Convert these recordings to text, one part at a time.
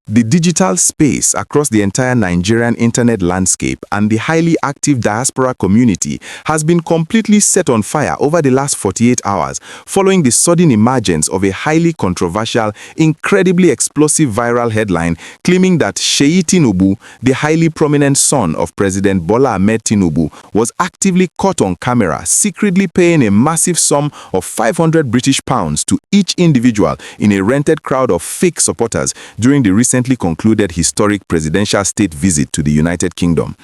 The digital space across the entire Nigerian internet landscape and the highly active diaspora community has been completely set on fire over the last 48 hours following the sudden emergence of a highly controversial, incredibly explosive viral headline claiming that Seyi Tinubu, the highly prominent son of President Bola Ahmed Tinubu, was actively caught on camera secretly paying a massive sum of £500 to each individual in a rented crowd of fake supporters during the recently concluded historic presidential state visit to the United Kingdom.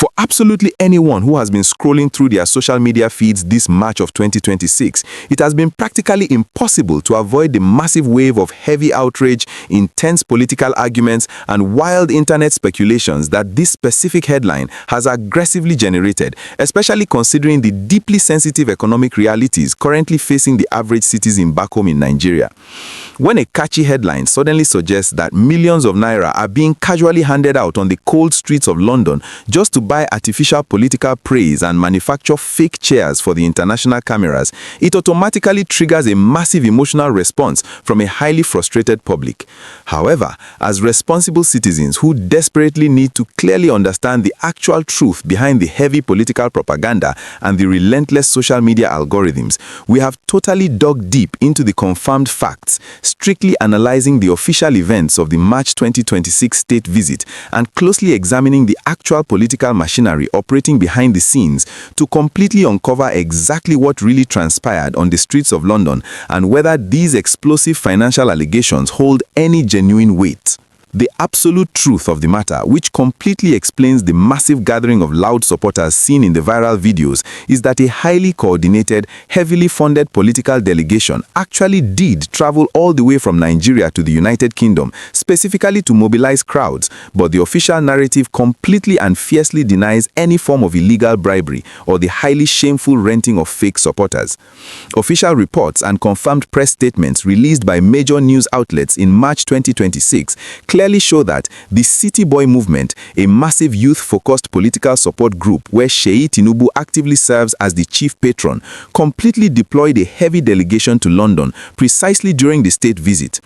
For absolutely anyone who has been scrolling through their social media feeds this March of 2026, it has been practically impossible to avoid the massive wave of heavy outrage, intense political arguments, and wild internet speculations that this specific headline has aggressively generated, especially considering the deeply sensitive economic realities currently facing the average citizen back home in Nigeria. When a catchy headline suddenly suggests that millions of naira are being casually handed out on the cold streets of London just to buy artificial political praise and manufacture fake chairs for the international cameras, it automatically triggers a massive emotional response from a highly frustrated public. However, as responsible citizens who desperately need to clearly understand the actual truth behind the heavy political propaganda and the relentless social media algorithms, we have totally dug deep into the confirmed facts, strictly analyzing the official events of the March 2026 state visit and closely examining the actual political machinery operating behind the scenes to completely uncover exactly what really transpired on the streets of London and whether these explosive financial allegations hold any genuine weight. The absolute truth of the matter, which completely explains the massive gathering of loud supporters seen in the viral videos, is that a highly coordinated, heavily funded political delegation actually did travel all the way from Nigeria to the United Kingdom, specifically to mobilize crowds, but the official narrative completely and fiercely denies any form of illegal bribery or the highly shameful renting of fake supporters. Official reports and confirmed press statements released by major news outlets in March 2026 clearly show that the City Boy movement, a massive youth-focused political support group where Seyi Tinubu actively serves as the chief patron, completely deployed a heavy delegation to London precisely during the state visit.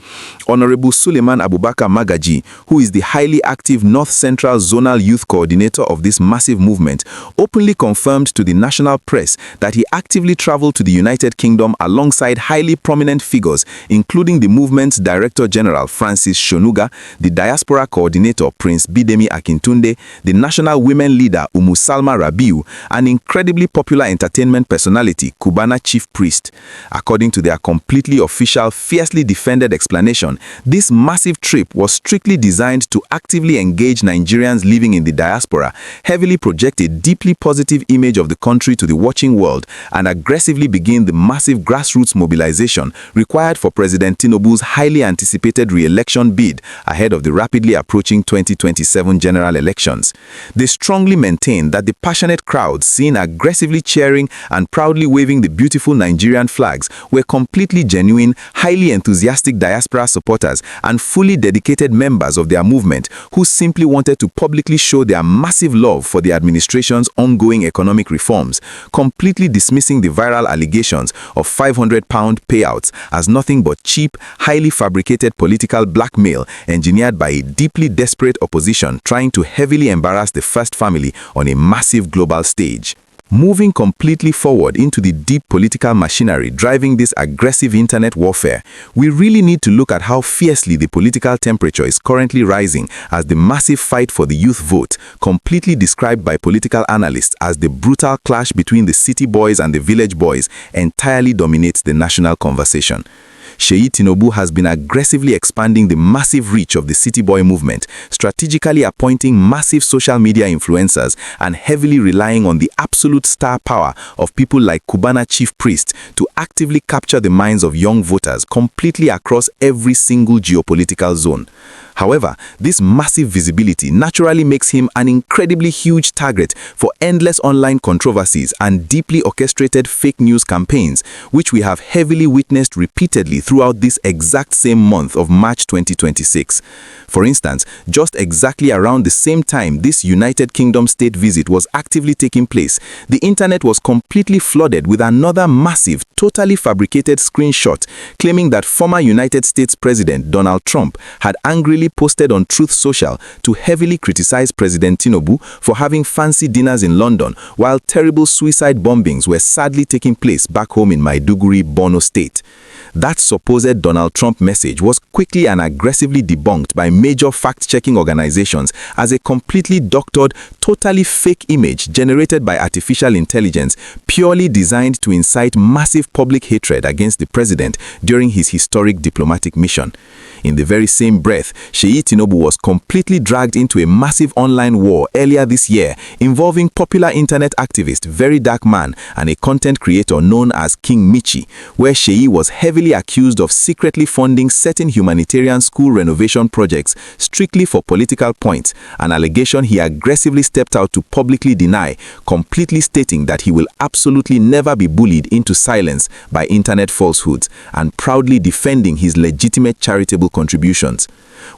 Honorable Suleiman Abubakar Magaji, who is the highly active North Central Zonal Youth Coordinator of this massive movement, openly confirmed to the national press that he actively traveled to the United Kingdom alongside highly prominent figures, including the movement's Director General Francis Shonuga, the Diaspora Coordinator Prince Bidemi Akintunde, the National Women Leader Umu Salma Rabiu, and incredibly popular entertainment personality Cubana Chief Priest. According to their completely official, fiercely defended explanation, this massive trip was strictly designed to actively engage Nigerians living in the diaspora, heavily project a deeply positive image of the country to the watching world, and aggressively begin the massive grassroots mobilization required for President Tinubu's highly anticipated re-election bid ahead of the rapidly approaching 2027 general elections. They strongly maintain that the passionate crowds seen aggressively cheering and proudly waving the beautiful Nigerian flags were completely genuine, highly enthusiastic diaspora supporters and fully dedicated members of their movement who simply wanted to publicly show their massive love for the administration's ongoing economic reforms, completely dismissing the viral allegations of £500 payouts as nothing but cheap, highly fabricated political blackmail engineered by a deeply desperate opposition trying to heavily embarrass the First Family on a massive global stage. Moving completely forward into the deep political machinery driving this aggressive internet warfare, we really need to look at how fiercely the political temperature is currently rising as the massive fight for the youth vote, completely described by political analysts as the brutal clash between the city boys and the village boys, entirely dominates the national conversation. Seyi Tinubu has been aggressively expanding the massive reach of the City Boy movement, strategically appointing massive social media influencers and heavily relying on the absolute star power of people like Cubana Chief Priest to actively capture the minds of young voters completely across every single geopolitical zone. However, this massive visibility naturally makes him an incredibly huge target for endless online controversies and deeply orchestrated fake news campaigns, which we have heavily witnessed repeatedly throughout this exact same month of March 2026. For instance, just exactly around the same time this United Kingdom state visit was actively taking place, the internet was completely flooded with another massive, totally fabricated screenshot claiming that former United States President Donald Trump had angrily repeatedly posted on Truth Social to heavily criticize President Tinubu for having fancy dinners in London, while terrible suicide bombings were sadly taking place back home in Maiduguri, Borno State. That supposed Donald Trump message was quickly and aggressively debunked by major fact-checking organizations as a completely doctored, totally fake image generated by artificial intelligence, purely designed to incite massive public hatred against the president during his historic diplomatic mission. In the very same breath, Seyi Tinubu was completely dragged into a massive online war earlier this year involving popular internet activist Very Dark Man and a content creator known as King Michi, where Seyi was heavily accused of secretly funding certain humanitarian school renovation projects strictly for political points, an allegation he aggressively stepped out to publicly deny, completely stating that he will absolutely never be bullied into silence by internet falsehoods, and proudly defending his legitimate charitable contributions.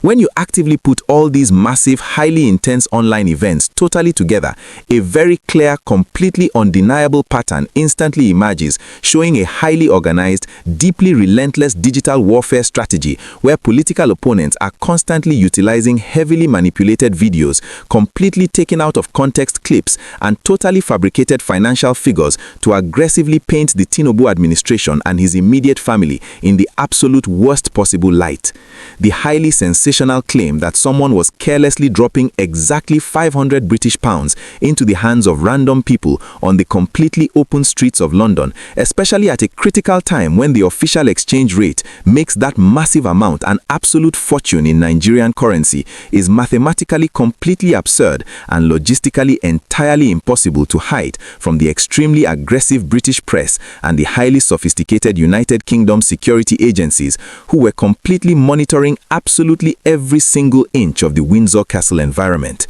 When you actively put all these massive, highly intense online events totally together, a very clear, completely undeniable pattern instantly emerges, showing a highly organized, deeply relentless digital warfare strategy where political opponents are constantly utilizing heavily manipulated videos, completely taken out of context clips, and totally fabricated financial figures to aggressively paint the Tinubu administration and his immediate family in the absolute worst possible light. The highly sensational claim that someone was carelessly dropping exactly 500 British pounds into the hands of random people on the completely open streets of London, especially at a critical time when the official exchange rate makes that massive amount an absolute fortune in Nigerian currency, is mathematically completely absurd and logistically entirely impossible to hide from the extremely aggressive British press and the highly sophisticated United Kingdom security agencies who were completely monitoring absolutely every single inch of the Windsor Castle environment.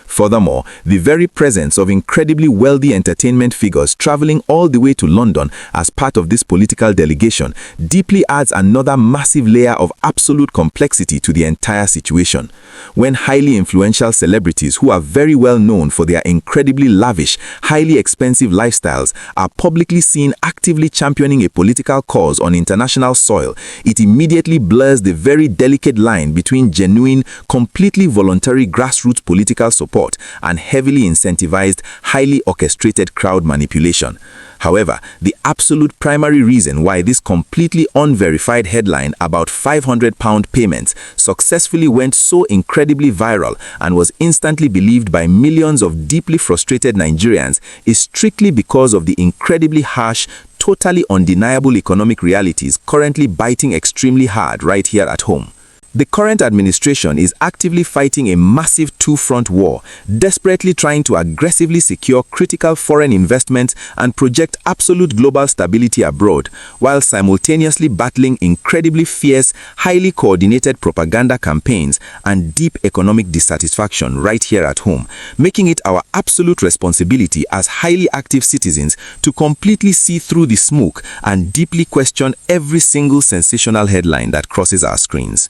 Furthermore, the very presence of incredibly wealthy entertainment figures traveling all the way to London as part of this political delegation deeply adds another massive layer of absolute complexity to the entire situation. When highly influential celebrities who are very well known for their incredibly lavish, highly expensive lifestyles are publicly seen actively championing a political cause on international soil, it immediately blurs the very delicate line between genuine, completely voluntary grassroots political support and heavily incentivized, highly orchestrated crowd manipulation. However, the absolute primary reason why this completely unverified headline about £500 payments successfully went so incredibly viral and was instantly believed by millions of deeply frustrated Nigerians is strictly because of the incredibly harsh, totally undeniable economic realities currently biting extremely hard right here at home. The current administration is actively fighting a massive two-front war, desperately trying to aggressively secure critical foreign investment and project absolute global stability abroad, while simultaneously battling incredibly fierce, highly coordinated propaganda campaigns and deep economic dissatisfaction right here at home, making it our absolute responsibility as highly active citizens to completely see through the smoke and deeply question every single sensational headline that crosses our screens.